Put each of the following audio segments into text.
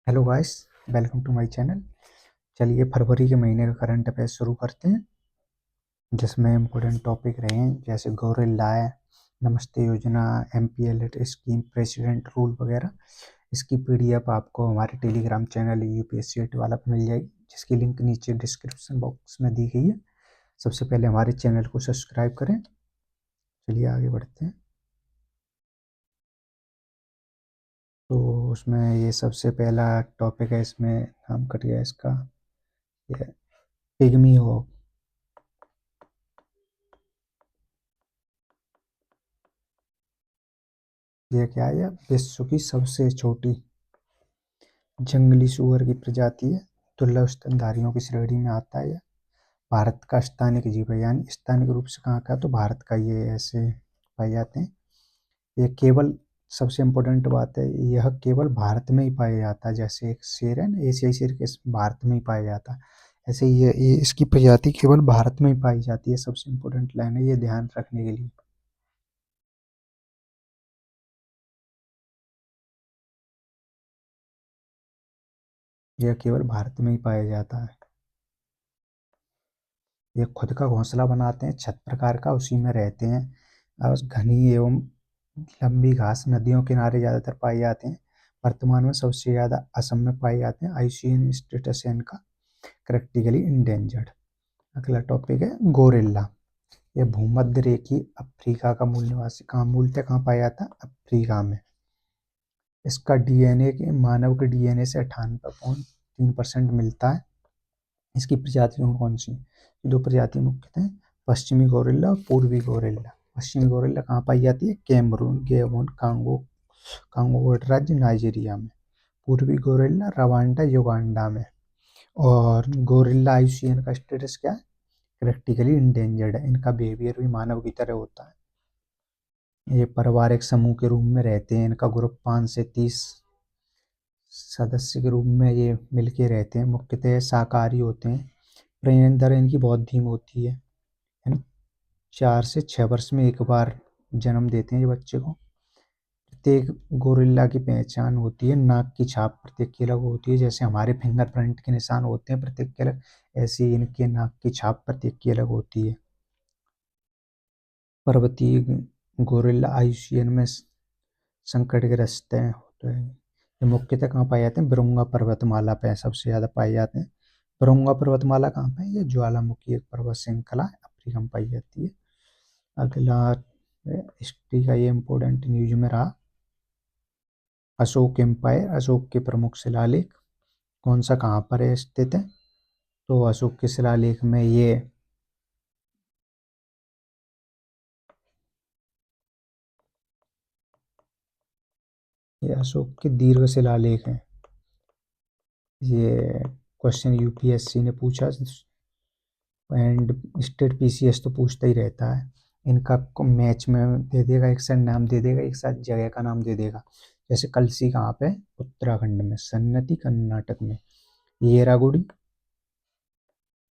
Hello guys, welcome to my channel. चलिए फरवरी के महीने का करंट अफेयर्स शुरू करते हैं, जिसमें इम्पोर्टेंट टॉपिक रहे हैं जैसे गोरिल्ला है, नमस्ते योजना, एमपीएलएड स्कीम, प्रेसिडेंट रूल वगैरह। इसकी पीडीएफ आपको हमारे टेलीग्राम चैनल यूपीएससी वाला पर मिल जाएगी, जिसकी लिंक नीचे डिस्क्रिप्शन बॉक्स में दी गई है। सबसे पहले हमारे चैनल को सब्सक्राइब करें। चलिए आगे बढ़ते हैं। तो उसमें ये सबसे पहला टॉपिक है, इसमें नाम कट गया इसका, ये पिग्मी हो। ये क्या है? विश्व की सबसे छोटी जंगली सूअर की प्रजाति है। दुर्लभ स्तनधारियों की श्रेणी में आता है। यह भारत का स्थानिक जीव है, यानी स्थानिक रूप से कहाँ का, तो भारत का ये ऐसे पाए जाते हैं। ये केवल, सबसे इम्पोर्टेंट बात है, यह केवल भारत में ही पाया जाता है। जैसे एक शेर है ना, एशियाई शेर के भारत में ही पाया जाता है, ऐसे ये इसकी प्रजाति केवल भारत में ही पाई जाती है। सबसे इम्पोर्टेंट लाइन है, ये ध्यान रखने के लिए। यह केवल भारत में ही पाया जाता है। ये खुद का घोंसला बनाते हैं, छत प्रकार का, उसी में रहते हैं। और घनी एवं लंबी घास नदियों किनारे ज़्यादातर पाए जाते हैं। वर्तमान में सबसे ज़्यादा असम में पाए जाते हैं। आईयूसीएन स्टेटस है इनका, क्रिटिकली इंडेंजर्ड। अगला टॉपिक है गोरिल्ला। ये भूमध्य रेखीय अफ्रीका का मूल निवासी, कहाँ मूलतः कहाँ पाया जाता है? अफ्रीका में। इसका डीएनए के, मानव के डीएनए से 98.3% मिलता है। इसकी प्रजातियां कौन सी? दो प्रजाति मुख्यतः हैं, पश्चिमी गोरिल्ला और पूर्वी गोरिल्ला। पश्चिमी गोरिल्ला कहाँ पाई जाती है? कैमरून, गेबोन, कांगो, कांगो गणराज्य, नाइजीरिया में। पूर्वी गोरिल्ला रवांडा, युगांडा में। और गोरिल्ला आईयूसीएन का स्टेटस क्या है? क्रिटिकली इंडेंजर्ड है। इनका बिहेवियर भी मानव की तरह होता है। ये पारिवारिक समूह के रूप में रहते हैं। इनका ग्रुप 5 से 30 सदस्य के रूप में ये मिलके रहते हैं। मुख्यतः शाकाहारी होते हैं। प्रजनन दर इनकी बहुत धीमी होती है ना। 4 से 6 वर्ष में एक बार जन्म देते हैं ये बच्चे को। प्रत्येक गोरिल्ला की पहचान होती है, नाक की छाप प्रत्येक की अलग होती है। जैसे हमारे फिंगरप्रिंट के निशान होते हैं प्रत्येक के अलग, ऐसे ही इनके नाक की छाप प्रत्येक की अलग होती है। पर्वतीय गोरिल्ला आईयूसीएन में संकटग्रस्त है, तो ये मुख्यतः कहाँ पाए जाते हैं? विरुंगा पर्वतमाला पे सबसे ज़्यादा पाए जाते हैं। विरुंगा पर्वतमाला कहाँ पे है? ये ज्वालामुखी एक पर्वत श्रृंखला है, अफ्रीका में पाई जाती है। अगला हिस्ट्री का ये इम्पोर्टेंट न्यूज में रहा, अशोक एम्पायर, अशोक के प्रमुख शिलालेख कौन सा, कहाँ पर है स्थित है? तो अशोक के शिलालेख में ये अशोक के दीर्घ शिलालेख हैं। ये क्वेश्चन यूपीएससी ने पूछा, एंड स्टेट पीसीएस तो पूछता ही रहता है। इनका मैच में दे देगा, एक साथ नाम दे देगा, एक साथ जगह का नाम दे देगा। जैसे कलसी कहाँ पे? उत्तराखंड में। सन्नति कर्नाटक में। येरागुड़ी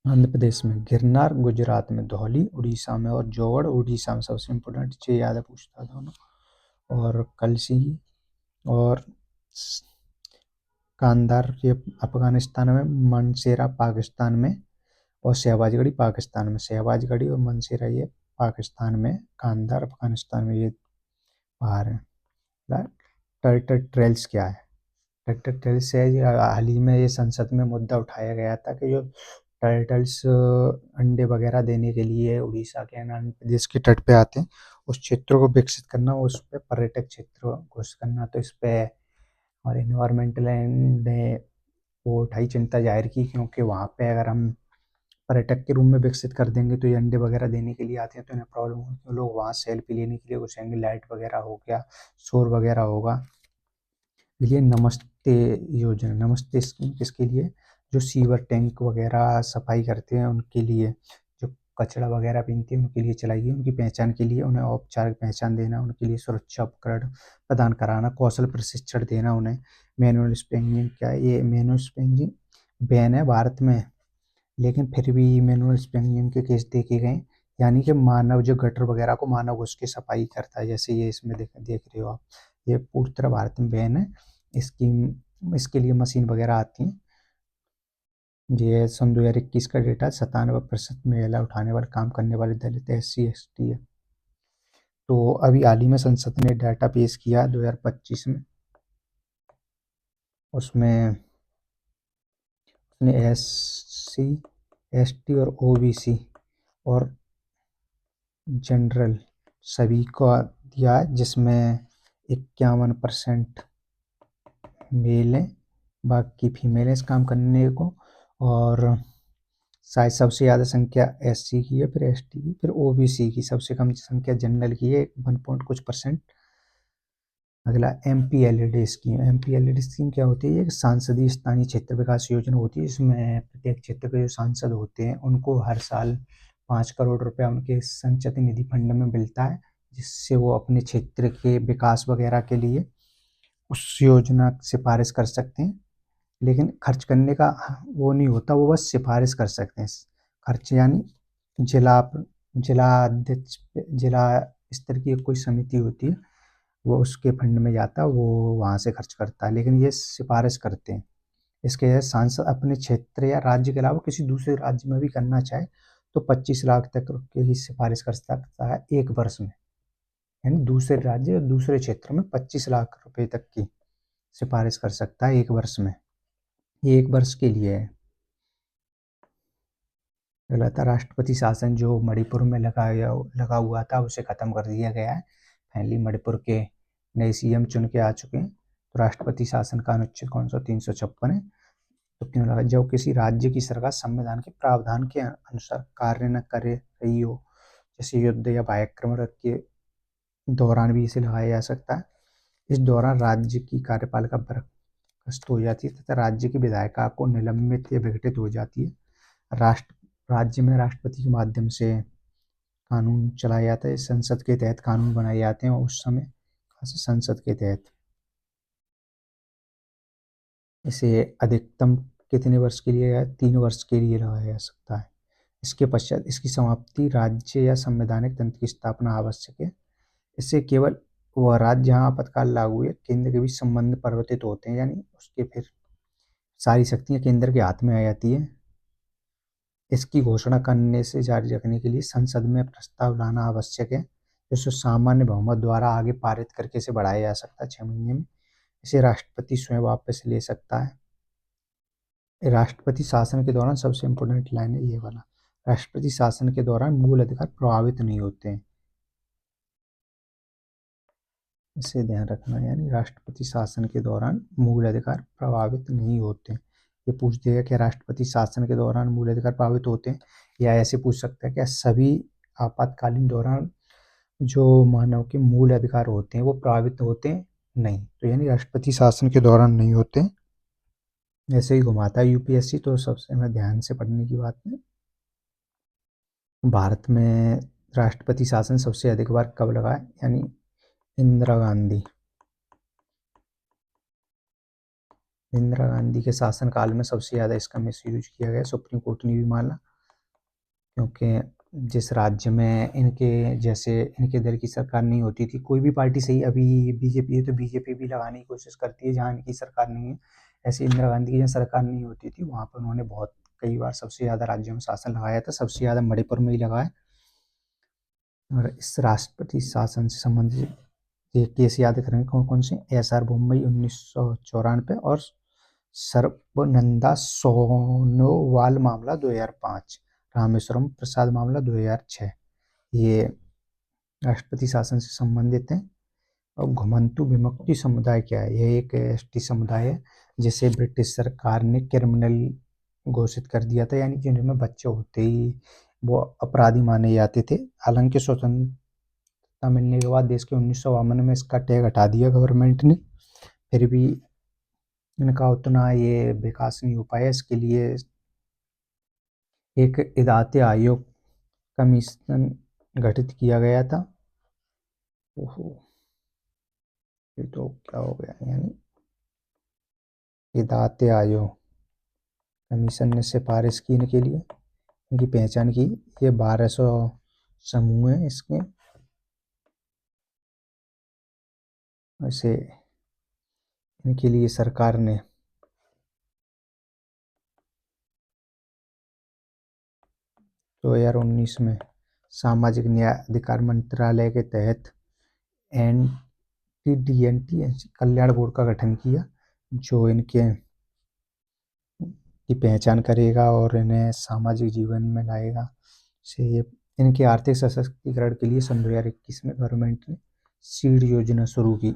आंध्र प्रदेश में। गिरनार गुजरात में। धौली उड़ीसा में। और जोगड़ उड़ीसा में। सबसे इम्पोर्टेंट चीज याद है, पूछता था दोनों। और कलसी और कांधार ये अफगानिस्तान में, मनसेरा पाकिस्तान में, और शहबाजगढ़ी पाकिस्तान में। शहबाजगढ़ी और मनसेरा ये पाकिस्तान में, कांधार अफगानिस्तान में। ये बाहर है। टर्टल ट्रेल्स क्या है? टर्टल ट्रेल्स है, ये हाल ही में ये संसद में मुद्दा उठाया गया था कि जो टर्टल्स अंडे वगैरह देने के लिए उड़ीसा के आंध्र प्रदेश के तट पे आते हैं, उस क्षेत्र को विकसित करना, उस पे पर्यटक क्षेत्र घोषित करना। तो इस पे और इन्वायरमेंटल ने वो उठाई, चिंता जाहिर की, क्योंकि वहाँ पे अगर हम पर्यटक के रूप में विकसित कर देंगे तो ये अंडे वगैरह देने के लिए आते हैं, तो इन्हें प्रॉब्लम होगी। तो लोग वहाँ सेल्फी लेने के लिए घुसेंगे, लाइट वगैरह हो गया, शोर वगैरह होगा। ये नमस्ते योजना, नमस्ते स्कीम किसके लिए? जो सीवर टैंक वगैरह सफाई करते हैं उनके लिए, जो कचरा वगैरह बीनते हैं उनके लिए चलाई गई। उनकी पहचान के लिए, उन्हें औपचारिक पहचान देना, उनके लिए सुरक्षा उपकरण प्रदान कराना, कौशल प्रशिक्षण देना उन्हें। मैनुअल स्पेंजिंग क्या है? ये मैनुअल स्पेंजिंग बैन है भारत में, लेकिन फिर भी मैनुअल स्पेंजिंग के केस देखे गए। यानी कि मानव जो गटर वगैरह को मानव उसकी सफाई करता है, जैसे ये इसमें देख देख रहे हो आप। ये पूरी तरह भारत में बैन है। इसकी इसके लिए मशीन वगैरह आती हैं। ये सन 2021 का डेटा 97% महिला उठाने वाले काम करने वाले दलित SC ST है। तो अभी हाल ही में संसद ने डाटा पेश किया 2025 में, उसमें उसने SC ST और OBC और जनरल सभी को दिया है, जिसमें 51% मेल है, बाकी फीमेल है इस काम करने को। और शायद सबसे ज़्यादा संख्या SC की है, फिर ST की, फिर OBC की। सबसे कम संख्या जनरल की है, 1 पॉइंट कुछ %। अगला MPLAD स्कीम। MPLAD स्कीम क्या होती है? ये सांसदीय स्थानीय क्षेत्र विकास योजना होती है। इसमें प्रत्येक क्षेत्र के जो सांसद होते हैं उनको हर साल 5 करोड़ रुपया उनके संचित निधि फंड में मिलता है, जिससे वो अपने क्षेत्र के विकास वगैरह के लिए उस योजना की सिफारिश कर सकते हैं। लेकिन खर्च करने का वो नहीं होता, वो बस सिफारिश कर सकते हैं। खर्च यानी जिला जिला अध्यक्ष, जिला स्तर की कोई समिति होती है, वो उसके फंड में जाता है, वो वहाँ से खर्च करता है, लेकिन ये सिफारिश करते हैं। इसके तहत सांसद अपने क्षेत्र या राज्य के अलावा किसी दूसरे राज्य में भी करना चाहे तो 25 लाख तक की ही सिफारिश कर सकता है 1 वर्ष में। यानी दूसरे राज्य और दूसरे क्षेत्र में 25 लाख रुपए तक की सिफारिश कर सकता है 1 वर्ष में। ये 1 वर्ष के लिए है। अगला था राष्ट्रपति शासन, जो मणिपुर में लगा हुआ था, उसे खत्म कर दिया गया है। फाइनली मणिपुर के नए CM चुन के आ चुके हैं। तो राष्ट्रपति शासन का अनुच्छेद कौन सा? 356 है। तो क्यों लगा? जब किसी राज्य की सरकार संविधान के प्रावधान के अनुसार कार्य न करे रही हो, जैसे युद्ध या भयाक्रम के दौरान भी इसे लगाया जा सकता है। इस दौरान राज्य की कार्यपालिका बर्खास्त हो जाती है तथा राज्य की विधायिका को निलंबित या विघटित हो जाती है। राज्य में राष्ट्रपति के माध्यम से कानून चलाया जाता है, संसद के तहत कानून बनाए जाते हैं, और उस समय खास संसद के तहत इसे अधिकतम कितने वर्ष के लिए या 3 वर्ष के लिए लगाया जा सकता है। इसके पश्चात इसकी समाप्ति राज्य या संवैधानिक तंत्र की स्थापना आवश्यक है। इससे केवल वह राज्य जहाँ आपातकाल लागू है केंद्र के बीच संबंध परिवर्तित होते हैं, यानी उसके फिर सारी शक्तियाँ केंद्र के हाथ में आ जाती है। इसकी घोषणा करने से जारी रखने के लिए संसद में प्रस्ताव लाना आवश्यक है, जिसको सामान्य बहुमत द्वारा आगे पारित करके इसे बढ़ाया जा सकता है 6 महीने में। इसे राष्ट्रपति स्वयं वापस ले सकता है। राष्ट्रपति शासन के दौरान सबसे इम्पोर्टेंट लाइन है ये वाला, राष्ट्रपति शासन के दौरान मूल अधिकार प्रभावित नहीं होते हैं, इसे ध्यान रखना। यानी राष्ट्रपति शासन के दौरान मूल अधिकार प्रभावित नहीं होते। ये पूछ देगा कि राष्ट्रपति शासन के दौरान मूल अधिकार प्रभावित होते हैं, या ऐसे पूछ सकता है कि सभी आपातकालीन दौरान जो मानव के मूल अधिकार होते हैं वो प्रभावित होते हैं? नहीं। तो यानी राष्ट्रपति शासन के दौरान नहीं होते। ऐसे ही घुमाता है UPSC, तो सबसे हमें ध्यान से पढ़ने की बात है। भारत में राष्ट्रपति शासन सबसे अधिक बार कब लगा है? यानी इंदिरा गांधी के शासनकाल में सबसे ज़्यादा इसका मिसयूज किया गया। सुप्रीम कोर्ट ने भी माना, क्योंकि जिस राज्य में इनके दल की सरकार नहीं होती थी, कोई भी पार्टी सही, अभी BJP है तो BJP भी लगाने की कोशिश करती है जहाँ इनकी सरकार नहीं है। ऐसे इंदिरा गांधी की जहाँ सरकार नहीं होती थी वहाँ पर उन्होंने बहुत कई बार सबसे ज़्यादा राज्यों में शासन लगाया था, सबसे ज़्यादा मणिपुर में ही लगाया। और इस राष्ट्रपति शासन से संबंधित ये केस याद करेंगे कौन कौन से? SR बोम्मई 1994 और सर्बानंदा सोनोवाल मामला 2005, रामेश्वरम प्रसाद मामला 2006। ये राष्ट्रपति शासन से संबंधित हैं। और घुमंतु विमुक्ति समुदाय क्या है? यह एक ST समुदाय है जिसे ब्रिटिश सरकार ने क्रिमिनल घोषित कर दिया था, यानी जिनमें बच्चे होते ही वो अपराधी माने जाते थे। हालांकि स्वतंत्रता मिलने के बाद देश के 1952 में इसका टैग हटा दिया गवर्नमेंट ने, फिर भी इनका उतना ये विकास नहीं हो पाया। इसके लिए एक इदाते आयोग कमीशन गठित किया गया था। ओहो, ये तो क्या हो गया? यानी इदाते आयोग कमीशन ने सिफारिश की इनके लिए, इनकी पहचान की। ये 1200 समूह हैं इसके। वैसे इनके लिए सरकार ने 2019 में सामाजिक न्याय अधिकार मंत्रालय के तहत NTDNT कल्याण बोर्ड का गठन किया, जो इनके की पहचान करेगा और इन्हें सामाजिक जीवन में लाएगा। से ये इनके आर्थिक सशक्तिकरण के लिए सन 2021 में गवर्नमेंट ने सीड योजना शुरू की।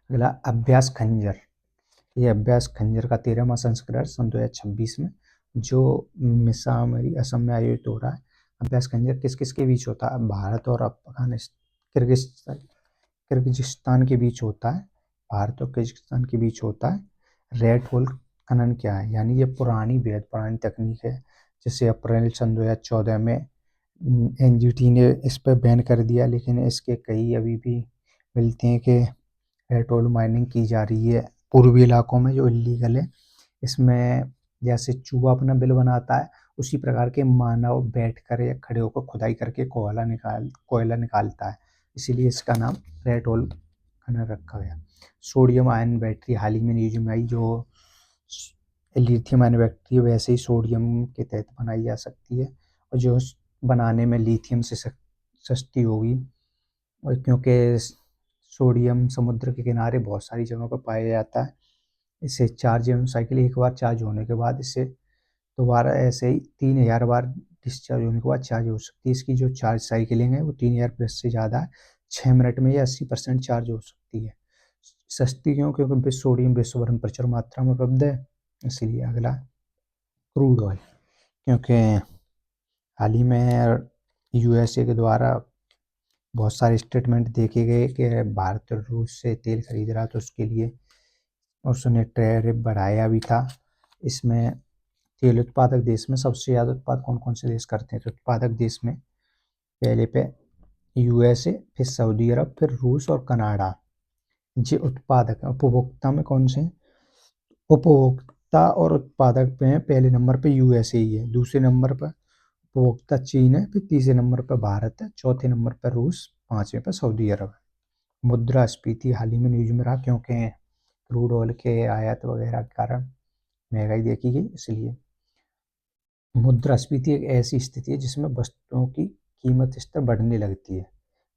अगला अभ्यास खंजर। ये अभ्यास खंजर का 13वां संस्करण सन 2026 में जो मिसामरी असम में आयोजित हो रहा है। अभ्यास खंजर किस किस के बीच होता है? भारत और अफगानिस्तान किर्गिस्तान के बीच होता है। भारत और किर्गिस्तान के बीच होता है। रेड होल खनन क्या है? यानी ये बेहद पुरानी तकनीक है, जिसे अप्रैल सन 2014 में NGT ने इस पर बैन कर दिया, लेकिन इसके कई अभी भी मिलते हैं कि रेड होल माइनिंग की जा रही है पूर्वी इलाकों में, जो इलीगल है। इसमें जैसे चूहा अपना बिल बनाता है, उसी प्रकार के मानव बैठ कर या खड़े होकर खुदाई करके कोयला निकालता है, इसीलिए इसका नाम रेड होल खनन रखा गया। सोडियम आयन बैटरी हाल ही में न्यूज में आई, जो लिथियम आयन बैटरी वैसे ही सोडियम के तहत बनाई जा सकती है, और जो बनाने में लिथियम से सस्ती होगी, और क्योंकि सोडियम समुद्र के किनारे बहुत सारी जगहों पर पाया जाता है। इसे चार्ज साइकिल एक बार चार्ज होने के बाद इसे दोबारा ऐसे ही 3000 बार डिस्चार्ज होने के बाद चार्ज हो सकती है। इसकी जो चार्ज साइकिलिंग है वो 3000 प्लस से ज़्यादा है। 6 मिनट में या 80% चार्ज हो सकती है। सस्ती क्यों? क्योंकि सोडियम विश्व भर में प्रचुर मात्रा में उपलब्ध है, इसलिए। अगला क्रूड ऑयल, क्योंकि हाल ही में USA के द्वारा बहुत सारे स्टेटमेंट देखे गए कि भारत रूस से तेल खरीद रहा, तो उसके लिए उसने टैरिफ बढ़ाया भी था। इसमें तेल उत्पादक देश में सबसे ज़्यादा उत्पाद कौन कौन से देश करते हैं? तो उत्पादक देश में पहले पे USA, फिर सऊदी अरब, फिर रूस और कनाडा, ये उत्पादक है। उपभोक्ता में कौन से? उपभोक्ता और उत्पादक में पहले नंबर पे USA ही है, दूसरे नंबर पर उपभोक्ता चीन है, फिर तीसरे नंबर पर भारत है, चौथे नंबर पर रूस, पांचवें पर सऊदी अरब है। मुद्रास्फीति हाल ही में न्यूज में रहा, क्योंकि क्रूड ऑयल के आयात वगैरह के कारण महंगाई देखी गई, इसलिए। मुद्रास्फीति एक ऐसी स्थिति है जिसमें वस्तुओं की कीमत स्तर बढ़ने लगती है,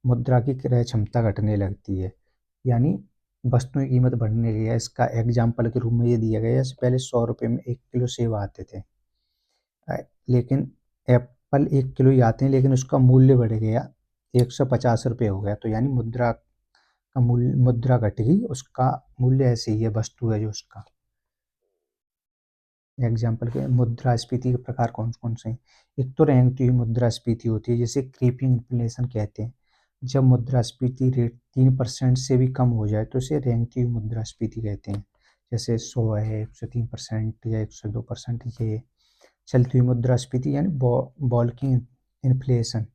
मुद्रा की क्रय क्षमता घटने लगती है, यानी वस्तुओं की कीमत बढ़ने लगी है। इसका एग्जाम्पल के रूप में ये दिया गया है, इससे पहले 100 रुपये में 1 किलो सेब आते थे, लेकिन एप्पल 1 किलो ही आते हैं, लेकिन उसका मूल्य बढ़ गया, 150 रुपये हो गया। तो यानी मुद्रा घट गई, उसका मूल्य ऐसे ही है, वस्तु है जो उसका। एग्जाम्पल के मुद्रास्फीति के प्रकार कौन कौन से हैं? एक तो रेंगती हुई मुद्रास्फीति होती है, जिसे क्रीपिंग इन्फ्लेशन कहते हैं। जब मुद्रास्फीति रेट 3% से भी कम हो जाए तो इसे रेंगती हुई मुद्रास्फीति कहते हैं। जैसे 100 है, 103% या 102%, ये चलती हुई मुद्रास्फीति यानी बॉल्किंग इन्फ्लेशन।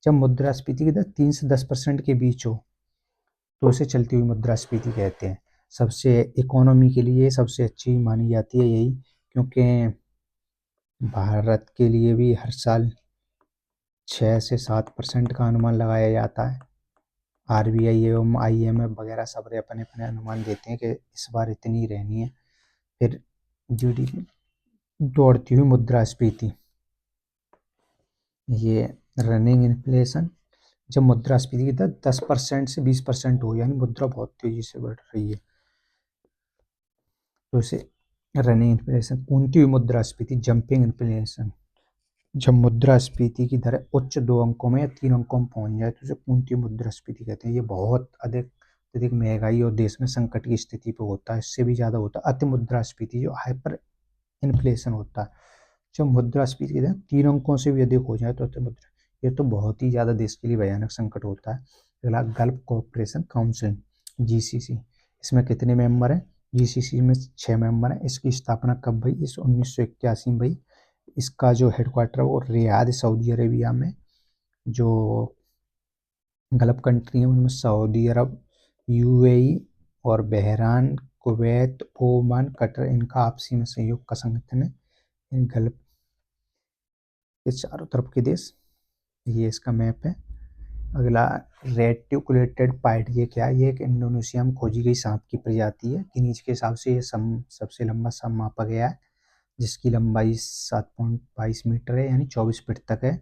जब मुद्रास्फीति की दर 3 से 10% के बीच हो तो उसे चलती हुई मुद्रास्फीति कहते हैं। सबसे इकोनॉमी के लिए सबसे अच्छी मानी जाती है यही, क्योंकि भारत के लिए भी हर साल 6 से 7% का अनुमान लगाया जाता है। RBI एवं IMF वगैरह सब अपने अपने अनुमान देते हैं कि इस बार इतनी रहनी है। फिर GDP दौड़ती हुई मुद्रास्फीति, ये रनिंग इन्फ्लेशन। जब मुद्रास्फीति की दर 10% से 20% हो, यानी मुद्रा बहुत तेजी से बढ़ रही है, तो इसे रनिंग इन्फ्लेशन। कूदती हुई मुद्रास्फीति, जंपिंग इन्फ्लेशन। जब मुद्रास्फीति की दर उच्च 2 अंकों में या 3 अंकों में पहुंच जाए तो उसे कूदती हुई मुद्रास्फीति कहते हैं। ये बहुत अधिक महंगाई और देश में संकट की स्थिति पे होता है, इससे भी ज़्यादा होता है अति मुद्रास्फीति, जो हाइपर इन्फ्लेशन होता है। जब मुद्रास्फीति की दर 3 अंकों से भी अधिक हो जाए तो अति मुद्रा, ये तो बहुत ही ज़्यादा देश के लिए भयानक संकट होता है। अगला गल्फ कोऑपरेशन काउंसिल, GCC। इसमें कितने मेंबर हैं? GCC में 6 मेंबर हैं। इसकी स्थापना कब हुई? 1981 में हुई। इसका जो हेडक्वार्टर है वो रियाद, सऊदी अरेबिया में। जो गल्फ कंट्री है उनमें सऊदी अरब, UAE और बहरान, कुवैत, ओमान, कतर, इनका आपसी में सहयोग का संगठन है। इन गल्फ के चारों तरफ के देश, ये इसका मैप है। अगला रेटिकुलेटेड पाइड, ये क्या है? ये एक इंडोनेशिया में खोजी गई सांप की प्रजाति है। गिनीज के हिसाब से ये सबसे लंबा सांप मापा गया है। जिसकी लंबाई 7.22 मीटर है, यानी 24 फीट तक है।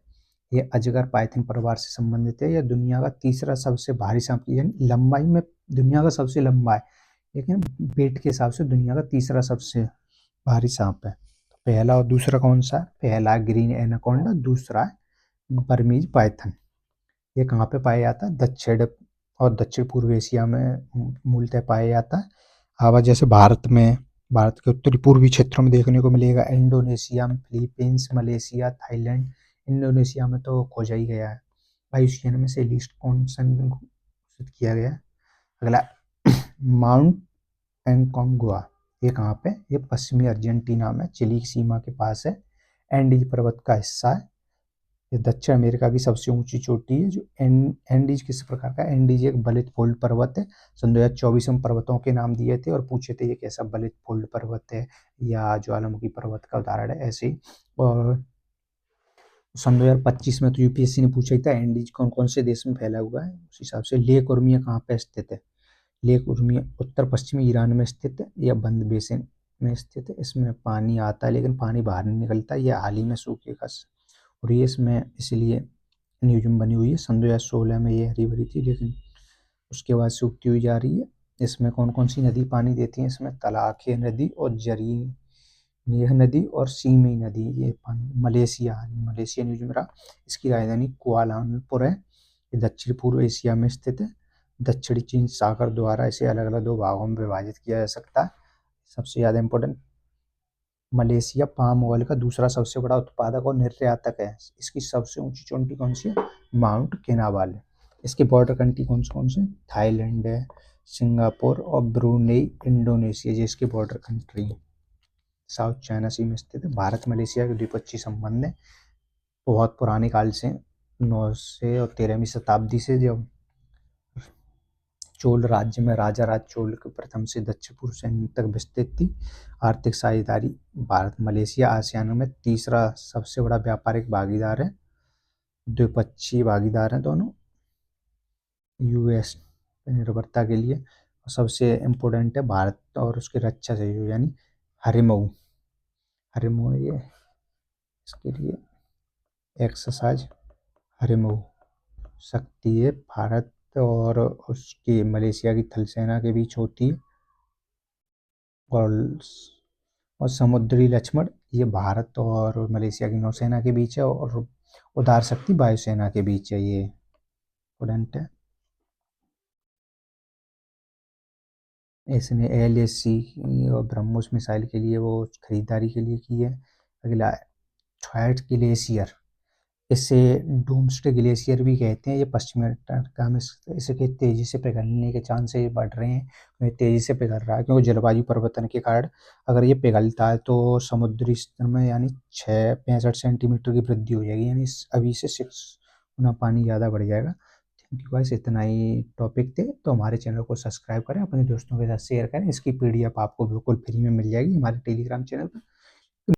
ये अजगर पाइथन परिवार से संबंधित है। यह दुनिया का तीसरा सबसे भारी सांप, यानी लंबाई में दुनिया का सबसे लंबा है, लेकिन वेट के हिसाब से दुनिया का तीसरा सबसे भारी सांप है। तो पहला और दूसरा कौन सा है? पहला ग्रीन एनाकोंडा, दूसरा है बर्मीज पाइथन। ये कहाँ पे पाया जाता है? दक्षिण और दक्षिण पूर्व एशिया में मूलतः पाया जाता है। आवा जैसे भारत के उत्तरी पूर्वी क्षेत्रों में देखने को मिलेगा। Indonesia, Philippines, Malaysia, Thailand. Indonesia में तो खोजा ही गया है। आयुष्मान में से लिस्ट कौन सा घोषित किया गया है? अगला माउंट एंकोंगुआ। ये कहाँ पे? ये पश्चिमी अर्जेंटीना में चिली की सीमा के पास है। एंडीज पर्वत का हिस्सा है। ये दक्षिण अमेरिका की सबसे ऊंची चोटी है। जो एंडीज किस प्रकार का? एंडीज एक बलित फोल्ड पर्वत है। सन 2024 में पर्वतों के नाम दिए थे और पूछे थे ये कैसा बलित फोल्ड पर्वत है या ज्वालामुखी पर्वत का उदाहरण है, ऐसे ही। और सन 2025 में तो यूपीएससी ने पूछा ही था एंडीज कौन कौन से देश में फैला हुआ है। उस हिसाब से लेक उर्मिया कहाँ पे स्थित है? लेक उर्मिया उत्तर पश्चिमी ईरान में स्थित है। यह बंद बेसिन में स्थित है। इसमें पानी आता है लेकिन पानी बाहर नहीं निकलता। यह हाल ही में सूखे का और ये इसमें इसलिए म्यूजियम बनी हुई है। सन 2016 में ये हरी भरी थी, लेकिन उसके बाद सूखती हुई जा रही है। इसमें कौन कौन सी नदी पानी देती है? इसमें तलाखे नदी और जरी नेह नदी और सीमी नदी ये पानी मलेशिया म्यूजियम रहा। इसकी राजधानी कुआलालंपुर है। ये दक्षिण पूर्व एशिया में स्थित है। दक्षिणी चीन सागर द्वारा इसे अलग अलग दो भागों में विभाजित किया जा सकता है। सबसे ज़्यादा इम्पोर्टेंट, मलेशिया पाम ऑयल का दूसरा सबसे बड़ा उत्पादक और निर्यातक है। इसकी सबसे ऊंची चोटी कौन सी है? माउंट किनाबाल है। इसके बॉर्डर कंट्री कौन कौन से? थाईलैंड है, सिंगापुर और ब्रूनेई, इंडोनेशिया जो इसके बॉर्डर कंट्री है। साउथ चाइना सी में स्थित है। भारत मलेशिया के द्विपक्षीय संबंध है बहुत पुराने काल से, 900 और 13वीं शताब्दी से, जब चोल राज्य में राजा राज चोल के प्रथम से दक्षिण पूर्व सैन्य तक विस्तृत थी। आर्थिक साझेदारी, भारत मलेशिया आसियान में तीसरा सबसे बड़ा व्यापारिक भागीदार है। द्विपक्षीय भागीदार हैं दोनों यूएस निर्भरता के लिए। और सबसे इम्पोर्टेंट है भारत और उसके रक्षा सहयोग, यानी हरिमऊ। हरिमऊ ये इसके लिए एक्सरसाइज हरिमऊ शक्ति है। भारत और उसकी मलेशिया की थल सेना के बीच होती है। और समुद्री लक्ष्मण ये भारत और मलेशिया की नौसेना के बीच है। और उदार शक्ति वायुसेना के बीच है। ये इम्पोर्टेंट है। इसने LAC और ब्रह्मोस मिसाइल के लिए वो खरीदारी के लिए की है। अगला थ्वाइट ग्लेशियर, इसे डूम्सडे ग्लेशियर भी कहते हैं। ये पश्चिमी अंटार्कटिका में इसके तेजी से पिघलने के चांसेस बढ़ रहे हैं। ये तेजी से पिघल रहा है क्योंकि जलवायु परिवर्तन के कारण अगर ये पिघलता है तो समुद्री स्तर में यानी 65 सेंटीमीटर की वृद्धि हो जाएगी, यानी अभी से 6 गुना पानी ज़्यादा बढ़ जाएगा। थैंक यू गाइस, इतना ही टॉपिक थे। तो हमारे चैनल को सब्सक्राइब करें, अपने दोस्तों के साथ शेयर करें। इसकी PDF आपको बिल्कुल फ्री में मिल जाएगी हमारे टेलीग्राम चैनल पर।